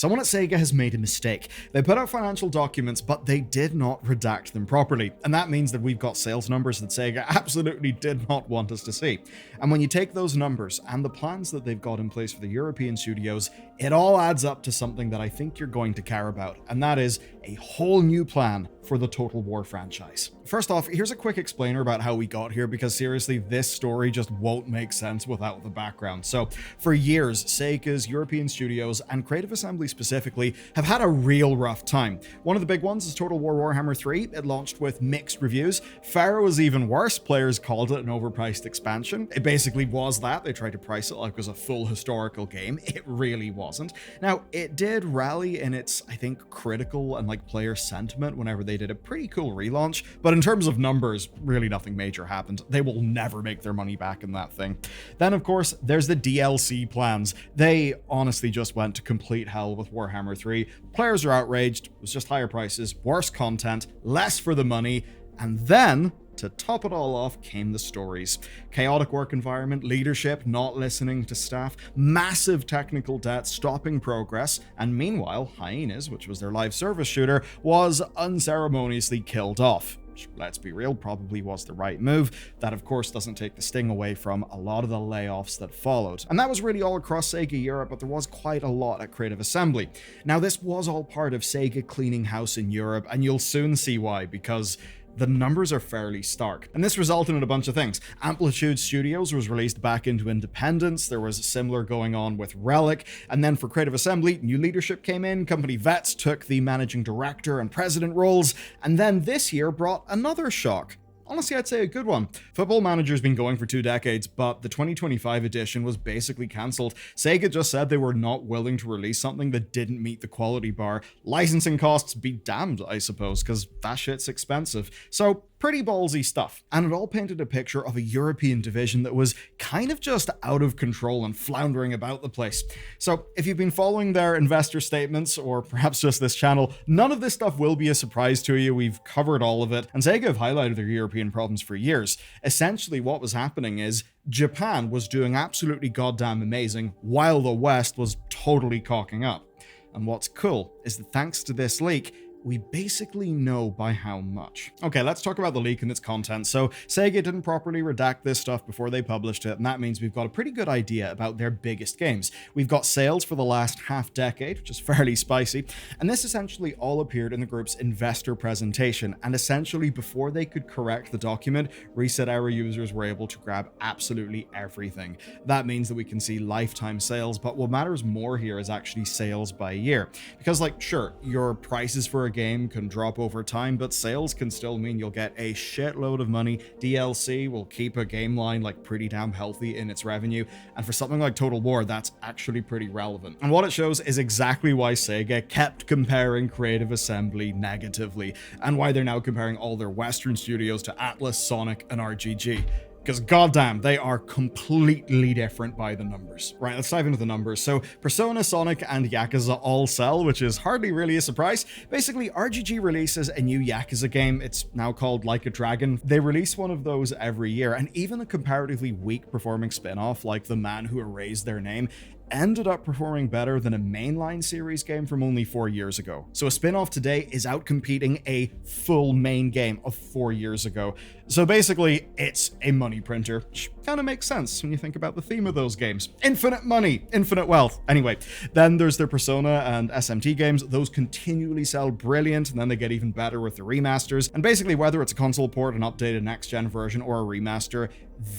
Someone at Sega has made a mistake. They put out financial documents, but they did not redact them properly. And that means that we've got sales numbers that Sega absolutely did not want us to see. And when you take those numbers and the plans that they've got in place for the European studios, it all adds up to something that I think you're going to care about, and that is a whole new plan for the Total War franchise. First off, here's a quick explainer about how we got here, because seriously, this story just won't make sense without the background. So, for years, Sega's European studios, and Creative Assembly specifically, have had a real rough time. One of the big ones is Total War Warhammer 3. It launched with mixed reviews. Pharaoh was even worse. Players called it an overpriced expansion. It basically was that. They tried to price it like it was a full historical game. It really wasn't. Now, it did rally in its, I think, critical and player sentiment whenever they did a pretty cool relaunch, but in terms of numbers, really nothing major happened. They will never make their money back in that thing. Then, of course, there's the DLC plans. They honestly just went to complete hell with Warhammer 3. Players are outraged. It was just higher prices, worse content, less for the money, and then, to top it all off, came the stories. Chaotic work environment, leadership not listening to staff, massive technical debt stopping progress, and meanwhile, Hyenas, which was their live service shooter, was unceremoniously killed off. Which, let's be real, probably was the right move. That, of course, doesn't take the sting away from a lot of the layoffs that followed. And that was really all across Sega Europe, but there was quite a lot at Creative Assembly. Now, this was all part of Sega cleaning house in Europe, and you'll soon see why, because the numbers are fairly stark. And this resulted in a bunch of things. Amplitude Studios was released back into independence. There was similar going on with Relic. And then for Creative Assembly, new leadership came in. Company vets took the managing director and president roles. And then this year brought another shock. Honestly, I'd say a good one. Football Manager's been going for 2 decades, but the 2025 edition was basically cancelled. Sega just said they were not willing to release something that didn't meet the quality bar. Licensing costs be damned, I suppose, because that shit's expensive. So, pretty ballsy stuff. And it all painted a picture of a European division that was kind of just out of control and floundering about the place. So, if you've been following their investor statements, or perhaps just this channel, none of this stuff will be a surprise to you. We've covered all of it, and Sega have highlighted their European problems for years. Essentially, what was happening is Japan was doing absolutely goddamn amazing, while the West was totally cocking up. And what's cool is that thanks to this leak, we basically know by how much. Okay, let's talk about the leak and its content. So, Sega didn't properly redact this stuff before they published it, and that means we've got a pretty good idea about their biggest games. We've got sales for the last half decade, which is fairly spicy, and this essentially all appeared in the group's investor presentation, and essentially before they could correct the document, Reset Era users were able to grab absolutely everything. That means that we can see lifetime sales, but what matters more here is actually sales by year. Because, sure, your prices for a game can drop over time, but sales can still mean you'll get a shitload of money. DLC will keep a game line pretty damn healthy in its revenue, and for something like Total War, that's actually pretty relevant. And what it shows is exactly why Sega kept comparing Creative Assembly negatively, and why they're now comparing all their Western studios to Atlas, Sonic, and RGG. Because goddamn, they are completely different by the numbers. Right, let's dive into the numbers. So, Persona, Sonic, and Yakuza all sell, which is hardly really a surprise. Basically, RGG releases a new Yakuza game. It's now called Like a Dragon. They release one of those every year, and even a comparatively weak performing spin-off like The Man Who Erased Their Name ended up performing better than a mainline series game from only 4 years ago. So a spin-off today is outcompeting a full main game of 4 years ago. So basically, it's a money printer, which kind of makes sense when you think about the theme of those games. Infinite money, infinite wealth. Anyway, then there's their Persona and SMT games. Those continually sell brilliant, and then they get even better with the remasters. And basically, whether it's a console port, an updated next-gen version, or a remaster,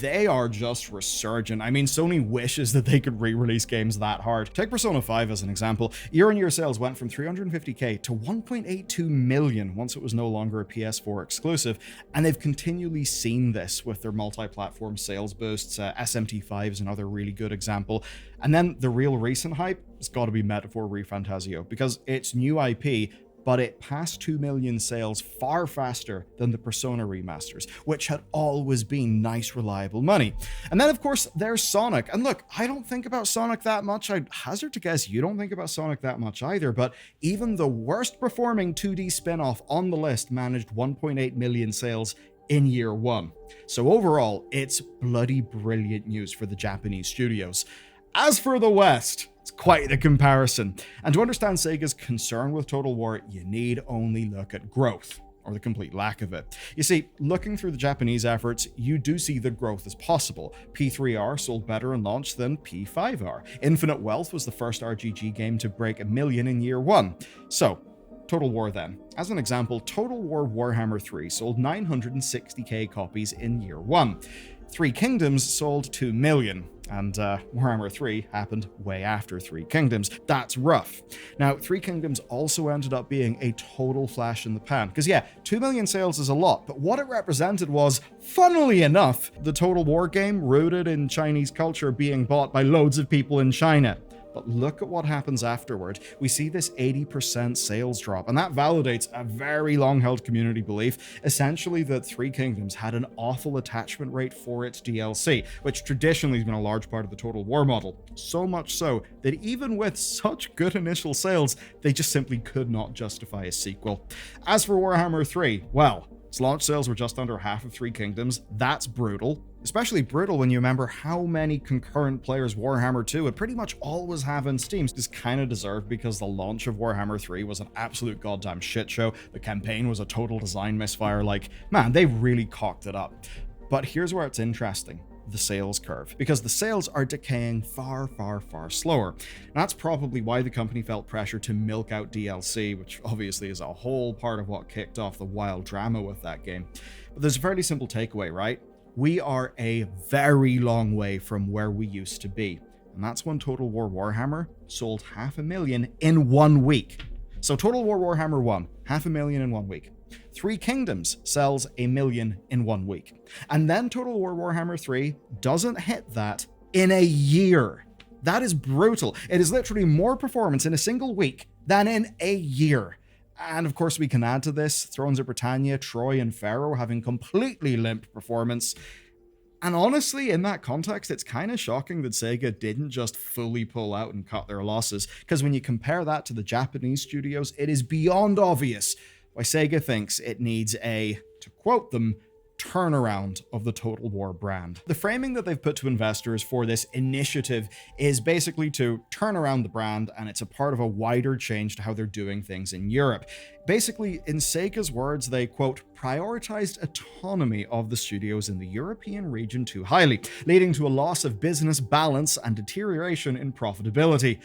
they are just resurgent. I mean, Sony wishes that they could re-release games that hard. Take Persona 5 as an example. Year-on-year sales went from 350k to 1.82 million once it was no longer a PS4 exclusive, and they've continually seen this with their multi-platform sales boosts. SMT5 is another really good example. And then the real recent hype has got to be Metaphor ReFantazio, because it's new IP, but it passed 2 million sales far faster than the Persona remasters, which had always been nice, reliable money. And then, of course, there's Sonic. And look, I don't think about Sonic that much. I'd hazard to guess you don't think about Sonic that much either, but even the worst performing 2D spin-off on the list managed 1.8 million sales in year one. So overall, it's bloody brilliant news for the Japanese studios. As for the West, it's quite the comparison. And to understand Sega's concern with Total War, you need only look at growth, or the complete lack of it. You see, looking through the Japanese efforts, you do see that growth is possible. P3R sold better in launch than P5R. Infinite Wealth was the first RGG game to break 1 million in year 1. So, Total War then. As an example, Total War Warhammer 3 sold 960k copies in year 1. Three Kingdoms sold 2 million, and Warhammer 3 happened way after Three Kingdoms. That's rough. Now, Three Kingdoms also ended up being a total flash in the pan, because yeah, 2 million sales is a lot, but what it represented was, funnily enough, the Total War game rooted in Chinese culture being bought by loads of people in China. But look at what happens afterward. We see this 80% sales drop, and that validates a very long-held community belief, essentially that Three Kingdoms had an awful attachment rate for its DLC, which traditionally has been a large part of the Total War model. So much so that even with such good initial sales, they just simply could not justify a sequel. As for Warhammer 3, well, its launch sales were just under half of Three Kingdoms. That's brutal. Especially brutal when you remember how many concurrent players Warhammer 2 would pretty much always have in Steam. It's kind of deserved because the launch of Warhammer 3 was an absolute goddamn shit show. The campaign was a total design misfire. Like, man, they really cocked it up. But here's where it's interesting. The sales curve, because the sales are decaying far, far, far slower. And that's probably why the company felt pressure to milk out DLC, which obviously is a whole part of what kicked off the wild drama with that game. But there's a fairly simple takeaway, right? We are a very long way from where we used to be. And that's when Total War Warhammer sold 500,000 in 1 week. So Total War Warhammer 1, 500,000 in 1 week. Three Kingdoms sells 1 million in 1 week. And then Total War Warhammer 3 doesn't hit that in a year. That is brutal. It is literally more performance in a single week than in a year. And of course we can add to this Thrones of Britannia, Troy, and Pharaoh having completely limp performance. And honestly, in that context, it's kind of shocking that Sega didn't just fully pull out and cut their losses, because when you compare that to the Japanese studios, it is beyond obvious why Sega thinks it needs a, to quote them, turnaround of the Total War brand. The framing that they've put to investors for this initiative is basically to turn around the brand, and it's a part of a wider change to how they're doing things in Europe. Basically, in Sega's words, they, quote, prioritized autonomy of the studios in the European region too highly, leading to a loss of business balance and deterioration in profitability.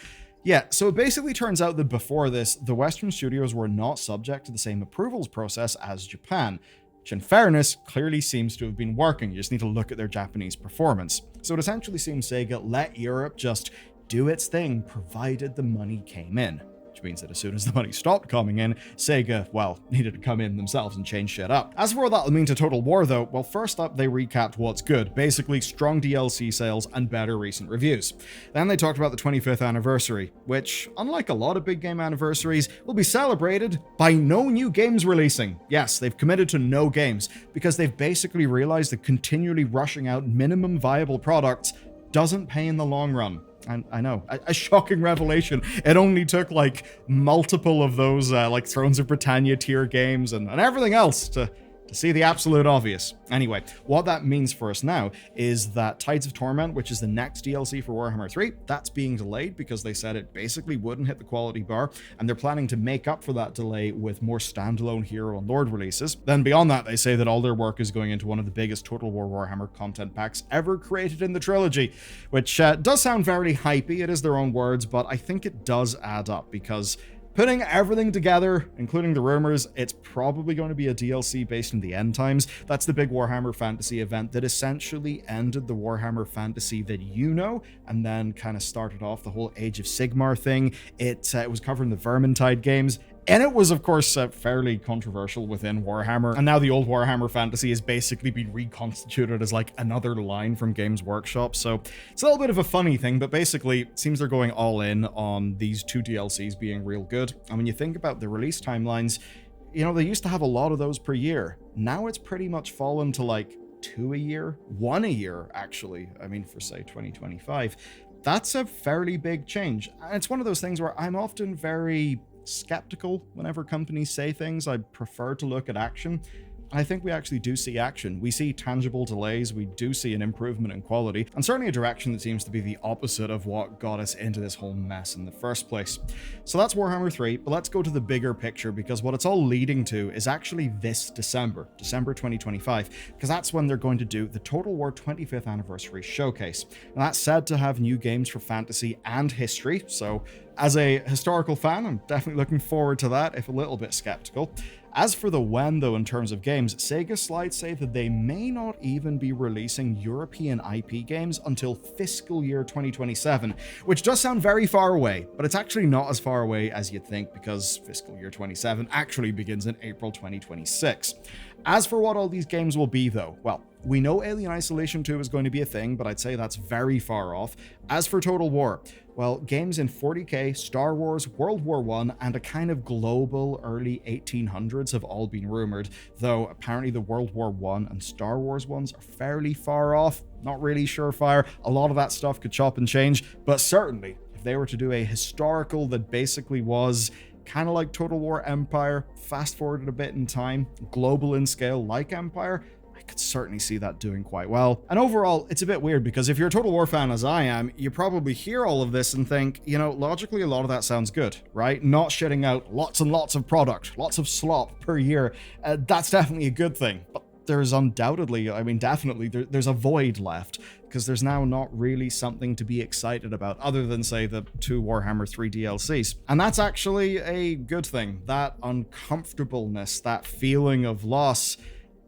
Yeah, so it basically turns out that before this, the Western studios were not subject to the same approvals process as Japan, which in fairness clearly seems to have been working. You just need to look at their Japanese performance. So it essentially seems Sega let Europe just do its thing provided the money came in. Which means that as soon as the money stopped coming in, Sega, well, needed to come in themselves and change shit up. As for what that'll mean to Total War though, well, first up, they recapped what's good. Basically, strong DLC sales and better recent reviews. Then they talked about the 25th anniversary, which, unlike a lot of big game anniversaries, will be celebrated by no new games releasing. Yes, they've committed to no games, because they've basically realized that continually rushing out minimum viable products doesn't pay in the long run. And I know, a shocking revelation. It only took like multiple of those like Thrones of Britannia tier games and everything else to see the absolute obvious. Anyway, what that means for us now is that Tides of Torment, which is the next DLC for Warhammer 3, that's being delayed because they said it basically wouldn't hit the quality bar, and they're planning to make up for that delay with more standalone Hero and Lord releases. Then beyond that, they say that all their work is going into one of the biggest Total War Warhammer content packs ever created in the trilogy, which does sound very hypey. It is their own words, but I think it does add up, because putting everything together, including the rumors, it's probably going to be a DLC based in the End Times. That's the big Warhammer Fantasy event that essentially ended the Warhammer Fantasy that you know, and then kind of started off the whole Age of Sigmar thing. It was covering the Vermintide games. And it was, of course, fairly controversial within Warhammer. And now the old Warhammer Fantasy has basically been reconstituted as like another line from Games Workshop. So it's a little bit of a funny thing, but basically it seems they're going all in on these two DLCs being real good. And when you think about the release timelines, you know, they used to have a lot of those per year. Now it's pretty much fallen to like 2 a year, 1 a year, actually. I mean, for say 2025, that's a fairly big change. And it's one of those things where I'm often very skeptical whenever companies say things. I prefer to look at action. And I think we actually do see action. We see tangible delays, we do see an improvement in quality, and certainly a direction that seems to be the opposite of what got us into this whole mess in the first place. So that's Warhammer 3, but let's go to the bigger picture, because what it's all leading to is actually this December 2025, because that's when they're going to do the Total War 25th Anniversary Showcase. And that's said to have new games for fantasy and history, so as a historical fan, I'm definitely looking forward to that, if a little bit skeptical. As for the when, though, in terms of games, Sega slides say that they may not even be releasing European IP games until fiscal year 2027, which does sound very far away, but it's actually not as far away as you'd think, because fiscal year 27 actually begins in April 2026. As for what all these games will be, though, well, we know Alien Isolation 2 is going to be a thing, but I'd say that's very far off. As for Total War, well, games in 40k, Star Wars, World War I, and a kind of global early 1800s have all been rumored, though apparently the World War I and Star Wars ones are fairly far off, not really surefire. A lot of that stuff could chop and change, but certainly, if they were to do a historical that basically was kind of like Total War Empire, fast forwarded a bit in time, global in scale like Empire, I could certainly see that doing quite well. And overall, it's a bit weird, because if you're a Total War fan as I am, you probably hear all of this and think, you know, logically a lot of that sounds good, right? Not shitting out lots and lots of product, lots of slop per year, that's definitely a good thing. But there's undoubtedly, I mean, definitely, there's a void left, because there's now not really something to be excited about other than, say, the 2 Warhammer 3 DLCs. And that's actually a good thing. That uncomfortableness, that feeling of loss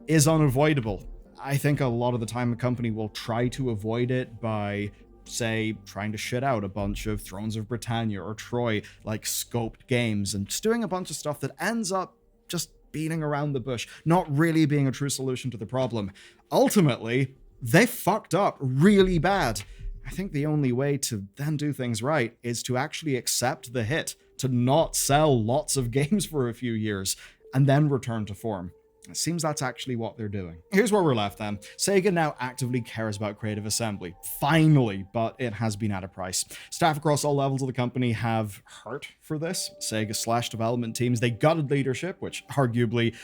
is unavoidable. I think a lot of the time a company will try to avoid it by, say, trying to shit out a bunch of Thrones of Britannia or Troy, like scoped games, and just doing a bunch of stuff that ends up just beating around the bush, not really being a true solution to the problem. Ultimately, they fucked up really bad. I think the only way to then do things right is to actually accept the hit, to not sell lots of games for a few years, and then return to form. It seems that's actually what they're doing. Here's where we're left then. Sega now actively cares about creative assembly. Finally, but it has been at a price. Staff across all levels of the company have hurt for this. Sega / development teams, they gutted leadership, which arguably,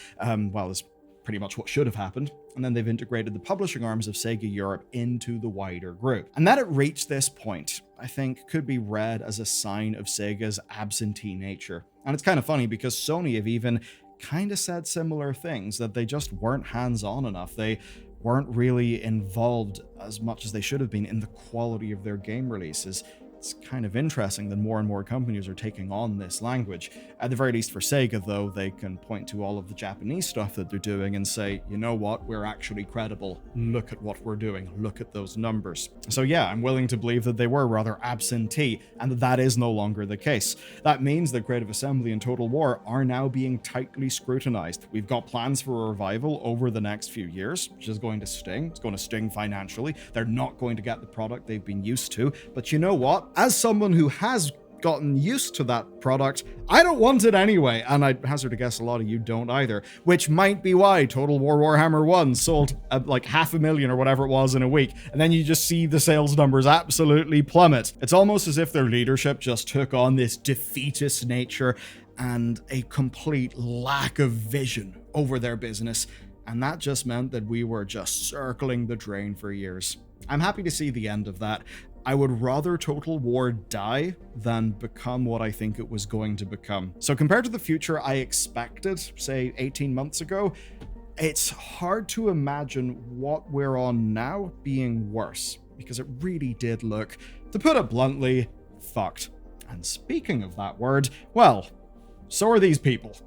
well, is pretty much what should have happened. And then they've integrated the publishing arms of Sega Europe into the wider group. And that it reached this point, I think, could be read as a sign of Sega's absentee nature. And it's kind of funny, because Sony have even kind of said similar things, that they just weren't hands-on enough. They weren't really involved as much as they should have been in the quality of their game releases. It's kind of interesting that more and more companies are taking on this language. At the very least for Sega, though, they can point to all of the Japanese stuff that they're doing and say, you know what, we're actually credible. Look at what we're doing. Look at those numbers. So yeah, I'm willing to believe that they were rather absentee, and that is no longer the case. That means that Creative Assembly and Total War are now being tightly scrutinized. We've got plans for a revival over the next few years, which is going to sting. It's going to sting financially. They're not going to get the product they've been used to. But you know what? As someone who has gotten used to that product, I don't want it anyway, and I hazard to guess a lot of you don't either, which might be why Total War Warhammer 1 sold like 500,000 or whatever it was in a week, and then you just see the sales numbers absolutely plummet. It's almost as if their leadership just took on this defeatist nature and a complete lack of vision over their business, and that just meant that we were just circling the drain for years. I'm happy to see the end of that. I would rather Total War die than become what I think it was going to become. So compared to the future I expected, say 18 months ago, it's hard to imagine what we're on now being worse, because it really did look, to put it bluntly, fucked. And speaking of that word, well, so are these people.